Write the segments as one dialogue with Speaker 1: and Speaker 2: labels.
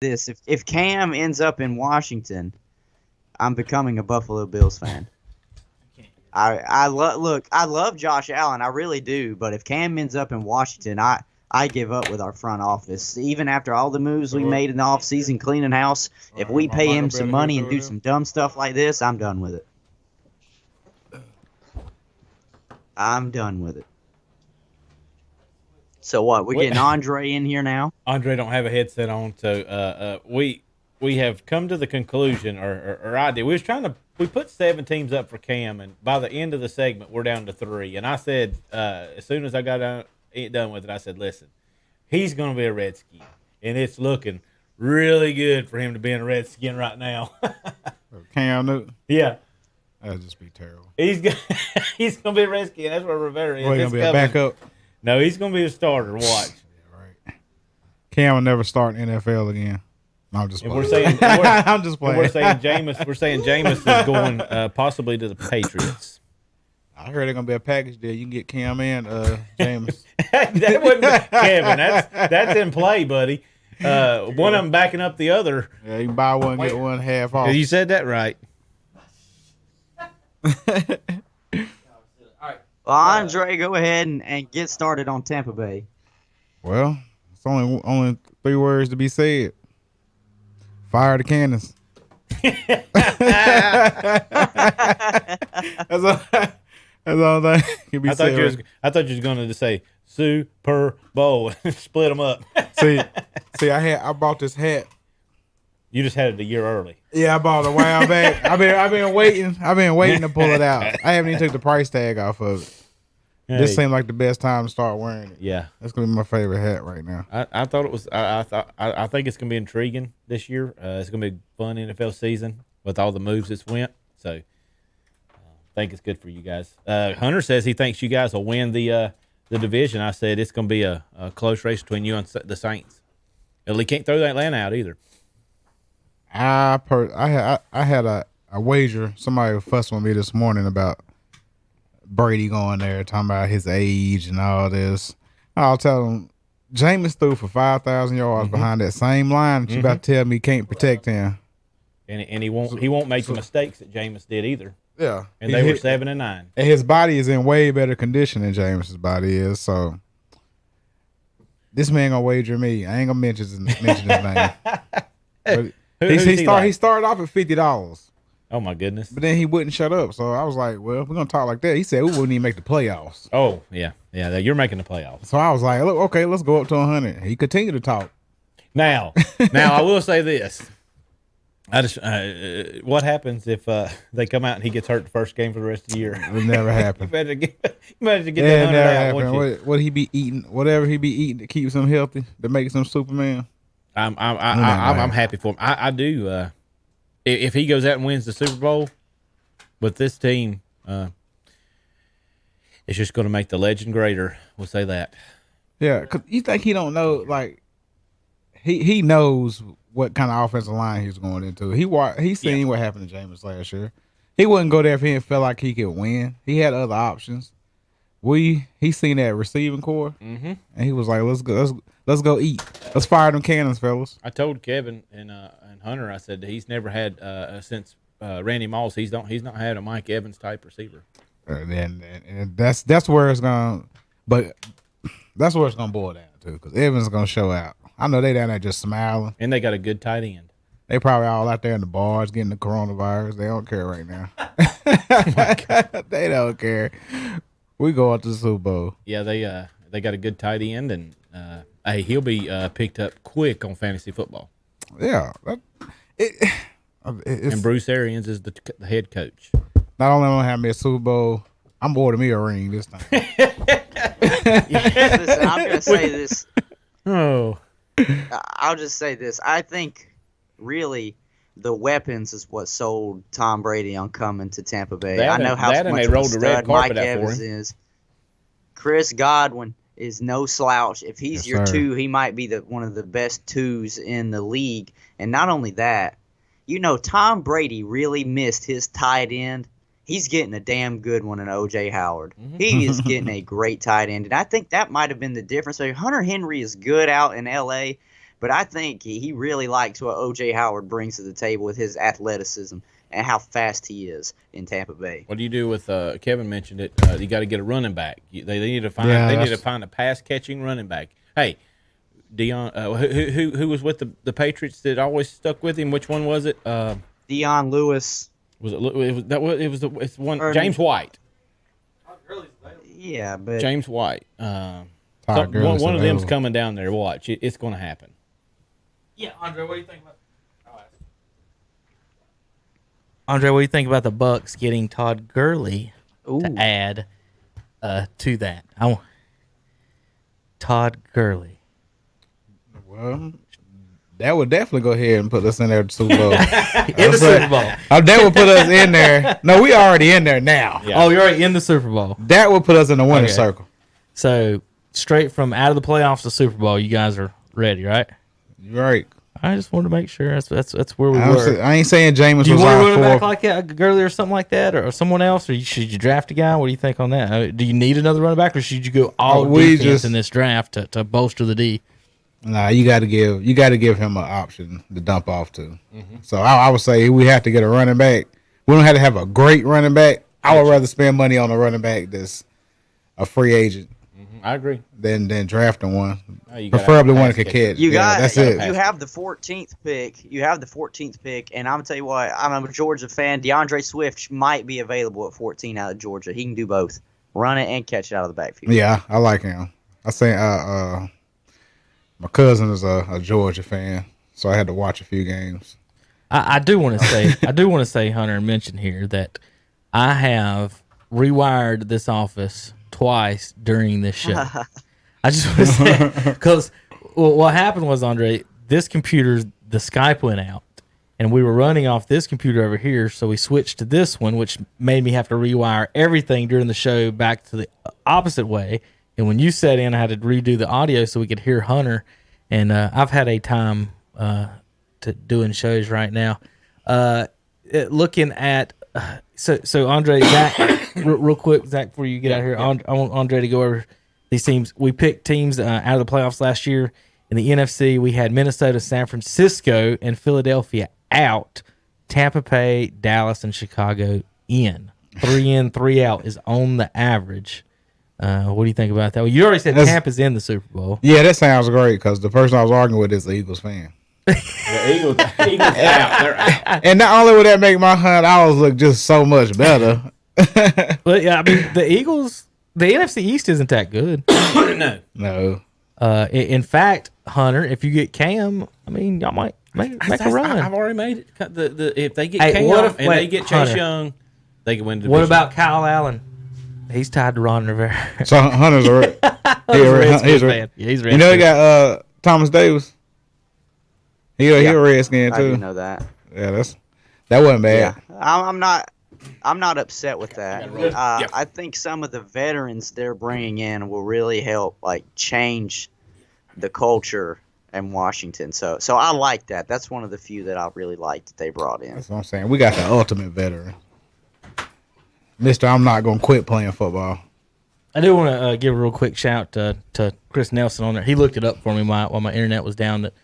Speaker 1: this: if Cam ends up in Washington, I'm becoming a Buffalo Bills fan. I love Josh Allen, I really do. But if Cam ends up in Washington, I give up with our front office. Even after all the moves we made in the offseason, cleaning house, if we pay him some money and do some dumb stuff like this, I'm done with it. I'm done with it. So what? We're getting Andrey in here now.
Speaker 2: Andrey don't have a headset on, so we have come to the conclusion, or I did. We put 7 teams up for Cam, and by the end of the segment, we're down to 3. And I said, as soon as I got done with it, I said, listen, he's going to be a Redskin, and it's looking really good for him to be in a Redskin right now.
Speaker 3: Cam Newton?
Speaker 2: Yeah.
Speaker 3: That'd just be terrible.
Speaker 2: He's going to be a Redskin. That's where Rivera is.
Speaker 3: He's going to be a backup?
Speaker 2: No, he's going to be a starter. Watch.
Speaker 3: Yeah, right. Cam will never start in NFL again. No, I'm just playing.
Speaker 2: I'm just playing. We're saying Jameis is going possibly to the Patriots.
Speaker 3: I heard they're gonna be a package deal. You can get Cam and Jameis.
Speaker 2: That wouldn't be, Kevin. That's in play, buddy. One of them backing up the other.
Speaker 3: Yeah, you can buy one, get one half off.
Speaker 2: You said that right.
Speaker 1: Well, Andrey, go ahead and get started on Tampa Bay.
Speaker 3: Well, it's only 3 words to be said. Fire the cannons. That's all that can be said.
Speaker 2: I thought you was going to say Super Bowl and split them up.
Speaker 3: see, I bought this hat.
Speaker 2: You just had it a year early.
Speaker 3: Yeah, I bought it a while back. I've been waiting to pull it out. I haven't even took the price tag off of it. Hey. This seemed like the best time to start wearing it.
Speaker 2: Yeah,
Speaker 3: that's gonna be my favorite hat right now.
Speaker 2: I thought it was. I think it's gonna be intriguing this year. It's gonna be a fun NFL season with all the moves it's went. So, I think it's good for you guys. Hunter says he thinks you guys will win the division. I said it's gonna be a close race between you and the Saints. And he can't throw Atlanta out either.
Speaker 3: I had a wager. Somebody fussed with me this morning about Brady going there, talking about his age and all this. I'll tell him, Jameis threw for 5,000 yards behind that same line that you about to tell me can't protect him.
Speaker 2: And he won't make the mistakes that Jameis did either.
Speaker 3: Yeah,
Speaker 2: and they were 7 and 9.
Speaker 3: And his body is in way better condition than Jameis's body is. So this man gonna wager me. I ain't gonna mention his name. But he started off at $50.
Speaker 2: Oh my goodness!
Speaker 3: But then he wouldn't shut up, so I was like, "Well, if we're gonna talk like that." He said we wouldn't even make the playoffs.
Speaker 2: Oh yeah. You're making the playoffs.
Speaker 3: So I was like, "Look, okay, let's go up to 100." He continued to talk.
Speaker 2: Now I will say this: what happens if they come out and he gets hurt the first game for the rest of the year?
Speaker 3: It would never happen.
Speaker 2: you better get that 100 out.
Speaker 3: What he be eating? Whatever he be eating that keeps him healthy, that makes him Superman.
Speaker 2: I'm happy for him. I do. If he goes out and wins the Super Bowl with this team, it's just going to make the legend greater. We'll say that.
Speaker 3: Yeah, because you think he don't know, like, he knows what kind of offensive line he's going into. He's seen what happened to Jameis last year. He wouldn't go there if he didn't feel like he could win. He had other options. He seen that receiving core, and he was like, let's go eat. Let's fire them cannons, fellas.
Speaker 2: I told Kevin and Hunter, I said that he's never had since Randy Moss. He's not had a Mike Evans type receiver.
Speaker 3: And that's where it's gonna, but that's where it's gonna boil down to, because Evans is gonna show out. I know they down there just smiling,
Speaker 2: and they got a good tight end.
Speaker 3: They probably all out there in the bars getting the coronavirus. They don't care right now. They don't care. We go out to the Super Bowl.
Speaker 2: Yeah, they got a good tight end, and hey, he'll be picked up quick on fantasy football.
Speaker 3: Yeah,
Speaker 2: and Bruce Arians is the head coach.
Speaker 3: Not only am I having me a Super Bowl, I'm ordering me a ring this time.
Speaker 1: Listen, I'm gonna say this.
Speaker 2: Oh,
Speaker 1: I'll just say this. I think really the weapons is what sold Tom Brady on coming to Tampa Bay. I know how much of a stud Mike Evans is. Chris Godwin is no slouch. If he's your 2, he might be one of the best 2s in the league. And not only that, Tom Brady really missed his tight end. He's getting a damn good one in O.J. Howard. He is getting a great tight end. And I think that might have been the difference. So Hunter Henry is good out in L.A., But I think he really likes what O.J. Howard brings to the table with his athleticism and how fast he is in Tampa Bay.
Speaker 2: What do you do with Kevin mentioned it? You got to get a running back. They need to find a pass catching running back. Hey, Dion, who was with the Patriots that always stuck with him? Which one was it?
Speaker 1: Dion Lewis.
Speaker 2: Was it's one James White.
Speaker 1: Yeah, but
Speaker 2: James White. One of them's coming down there. Watch, it's going to happen.
Speaker 4: Yeah, Andrey, what do you think about? Andrey, what do you think about the Bucks getting Todd Gurley to add to that? Todd Gurley.
Speaker 3: Well, that would definitely go ahead and put us in there at the Super Bowl.
Speaker 4: In the Super Bowl.
Speaker 3: That would put us in there. No, we already in there now.
Speaker 4: Yeah. Oh, you're already in the Super Bowl.
Speaker 3: That would put us in the winner's circle.
Speaker 4: So, straight from out of the playoffs to Super Bowl, you guys are ready, right?
Speaker 3: You're right.
Speaker 4: I just wanted to make sure that's where we were.
Speaker 3: I ain't saying Jameis was
Speaker 4: on 4. Do you want to run
Speaker 3: it
Speaker 4: back like that, Gurley or something like that, or someone else, or should you draft a guy? What do you think on that? Do you need another running back, or should you go all defense in this draft to bolster the D?
Speaker 3: Nah, you got to give him an option to dump off to. Mm-hmm. So I would say we have to get a running back. We don't have to have a great running back. I would rather spend money on a running back that's a free agent.
Speaker 2: I agree.
Speaker 3: Than drafting one. Preferably one that could catch.
Speaker 1: That's it. You have the 14th pick. And I'm gonna tell you what. I'm a Georgia fan. DeAndre Swift might be available at 14 out of Georgia. He can do both, run it and catch it out of the backfield.
Speaker 3: Yeah, I like him. I say my cousin is a Georgia fan, so I had to watch a few games.
Speaker 4: I do want to say, Hunter, mention here that I have rewired this office twice during this show. I just want to say, because what happened was, Andrey, this computer, the Skype went out, and we were running off this computer over here, so we switched to this one, which made me have to rewire everything during the show back to the opposite way. And when you sat in, I had to redo the audio so we could hear Hunter. And I've had a time to doing shows right now. Looking at so Andrey, Zach, real quick, Zach, before you get out here, I want Andrey to go over these teams. We picked teams out of the playoffs last year. In the NFC, we had Minnesota, San Francisco, and Philadelphia out. Tampa Bay, Dallas, and Chicago in. 3 in, 3 out is on the average. What do you think about that? Well, you already said Tampa's in the Super Bowl.
Speaker 3: Yeah, that sounds great because the person I was arguing with is the Eagles fan.
Speaker 2: The Eagles out. They're out.
Speaker 3: And not only would that make my $100 look just so much better.
Speaker 4: But yeah, I mean, the Eagles, the NFC East isn't that good.
Speaker 3: No.
Speaker 4: In fact, Hunter, if you get Cam, I mean, y'all might make a run.
Speaker 2: I've already made it. If they get Cam and they get Chase Young, they can win the division.
Speaker 4: What about Kyle Allen? He's tied to Ron Rivera.
Speaker 3: So Hunter's he's
Speaker 4: fan. Yeah, he's
Speaker 3: you know, he got Thomas Davis. He a Redskin too.
Speaker 1: I didn't know that.
Speaker 3: Yeah, that wasn't bad.
Speaker 1: Yeah. I'm not upset with that. I think some of the veterans they're bringing in will really help, like, change the culture in Washington. So I like that. That's one of the few that I really liked that they brought in.
Speaker 3: That's what I'm saying. We got the ultimate veteran. Mister, I'm not going to quit playing football.
Speaker 4: I do want to give a real quick shout to Chris Nelson on there. He looked it up for me while my internet was down, that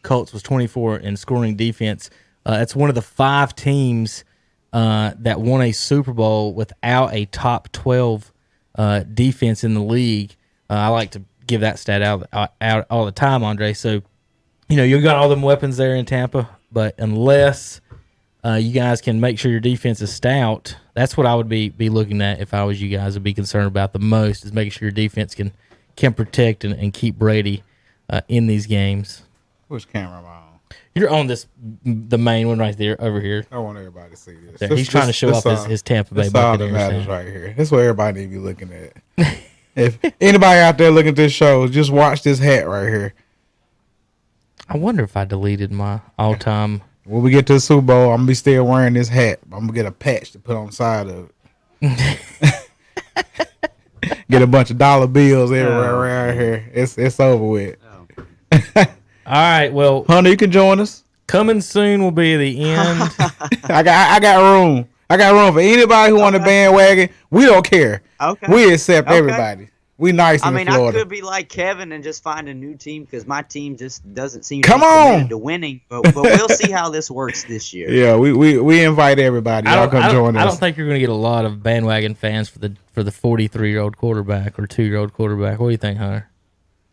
Speaker 4: Colts was 24 in scoring defense. It's one of the 5 teams that won a Super Bowl without a top 12 defense in the league. I like to give that stat out all the time, Andrey. So, you know, you got all them weapons there in Tampa, but unless you guys can make sure your defense is stout, that's what I would be looking at if I was you guys. Would be concerned about the most is making sure your defense can protect and keep Brady in these games.
Speaker 3: Which camera am I on?
Speaker 4: You're on the main one right there over here.
Speaker 3: I want everybody to see this.
Speaker 4: He's trying to show off his Tampa Bay Buccaneers.
Speaker 3: That's all that matters right here. That's what everybody need to be looking at. If anybody out there looking at this show, just watch this hat right here.
Speaker 4: I wonder if I deleted my all-time.
Speaker 3: When we get to the Super Bowl, I'm going to be still wearing this hat. I'm going to get a patch to put on the side of it. Get a bunch of dollar bills everywhere around here. It's over with.
Speaker 4: All right, well,
Speaker 3: Hunter, you can join us.
Speaker 4: Coming soon will be the end.
Speaker 3: I got room. I got room for anybody who want a bandwagon. We don't care.
Speaker 1: Okay.
Speaker 3: We accept everybody. We nice in
Speaker 1: Florida. I could be like Kevin and just find a new team because my team just doesn't seem to be committed to winning. But we'll see how this works this year.
Speaker 3: Yeah, we invite everybody. Y'all come join us.
Speaker 4: I don't think you're going to get a lot of bandwagon fans for the 43-year-old quarterback or 2-year-old quarterback. What do you think, Hunter?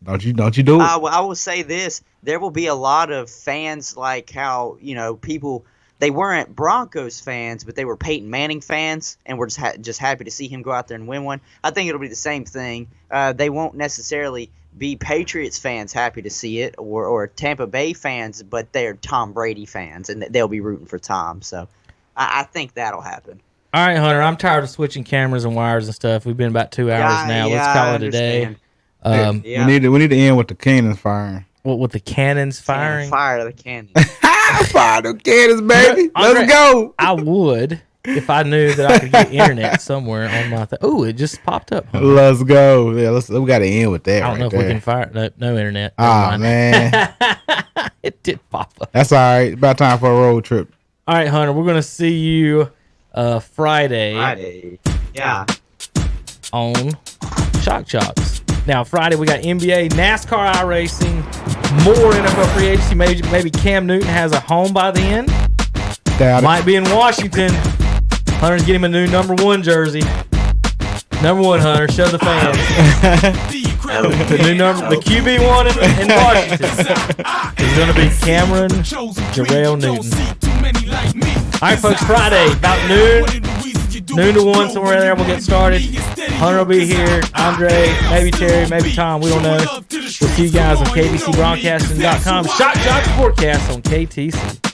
Speaker 3: Don't you do it?
Speaker 1: Well, I will say this: there will be a lot of fans like how people. They weren't Broncos fans, but they were Peyton Manning fans, and we're just happy to see him go out there and win one. I think it'll be the same thing. They won't necessarily be Patriots fans happy to see it, or Tampa Bay fans, but they're Tom Brady fans, and they'll be rooting for Tom. So I think that'll happen.
Speaker 4: All right, Hunter, I'm tired of switching cameras and wires and stuff. We've been about 2 hours now. Let's call it a day.
Speaker 3: We need to end with the cannons firing.
Speaker 4: What, with the cannons firing?
Speaker 1: Fire the cannons.
Speaker 3: Fire the cannons, baby. Let's go.
Speaker 4: I would if I knew that I could get internet somewhere on my thing. Oh, it just popped up. Huh?
Speaker 3: Let's go. Yeah, we got to end with that.
Speaker 4: I don't know if we can fire. No internet.
Speaker 3: Oh, man.
Speaker 4: It did pop up.
Speaker 3: That's all right. About time for a road trip.
Speaker 4: All right, Hunter. We're going to see you
Speaker 1: Friday. Yeah.
Speaker 4: On Shock Jocks. Now, Friday, we got NBA, NASCAR iRacing, more NFL free agency. Maybe Cam Newton has a home by then. Might be in Washington. Hunter's getting him a new number 1 jersey. Number 1, Hunter. Show the fans. The new number, the QB1 in Washington is going to be Cameron Jarrell Newton. All right, folks, Friday, about noon to 1, somewhere there, we'll get started. Hunter will be here, Andrey, maybe Terry, maybe Tom, we don't know. We'll see you guys on KBCBroadcasting.com. Shock Jocks Forecast on KTC.